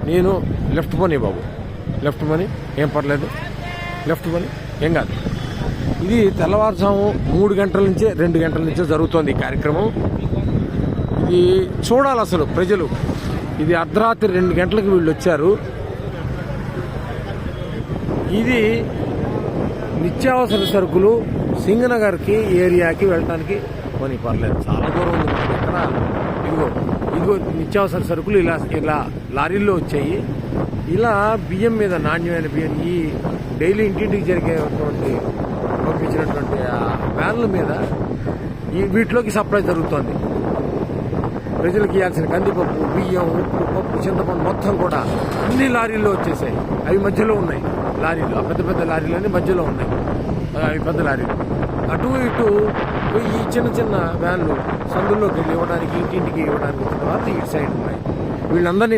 నేను లెఫ్ట్ పోనీ బాబు, లెఫ్ట్ పోనీ, ఏం పర్లేదు, లెఫ్ట్ పోనీ, ఏం కాదు. ఇది తెల్లవారుజాము 3 గంటల నుంచే 2 గంటల నుంచే జరుగుతోంది ఈ కార్యక్రమం. ఇది చూడాలి అసలు ప్రజలు. ఇది అర్ధరాత్రి 2 గంటలకు వీళ్ళు వచ్చారు. ఇది నిత్యావసర సరుకులు సింగనగర్కి ఏరియాకి వెళ్ళటానికి కొని పర్లేదు, చాలా దూరం ఉంది మనకి. ఇక్కడ ఇదిగో నిత్యావసర సరుకులు ఇలా లారీల్లో వచ్చాయి. ఇలా బియ్యం మీద, నాణ్యమైన బియ్యం, ఈ డైలీ ఇంటింటికి జరిగేటువంటి పంపించినటువంటి వ్యాన్ల మీద వీటిలోకి సప్లై జరుగుతోంది. ప్రజలకు ఇవ్వాల్సిన కందిపప్పు, బియ్యం, ఉప్పు, పప్పు, చింతపండు మొత్తం కూడా అన్ని లారీల్లో వచ్చేసాయి. అవి మధ్యలో ఉన్నాయి లారీలు, ఆ పెద్ద పెద్ద లారీలన్నీ మధ్యలో ఉన్నాయి. అవి పెద్ద లారీలు. అటు ఇటు ఈ చిన్న చిన్న వ్యాన్లు సందుల్లోకి వెళ్ళి ఇవ్వడానికి, ఇంటింటికి ఇవ్వడానికి వచ్చిన వాళ్ళు ఇటు సైడ్ ఉన్నాయి. వీళ్ళందరినీ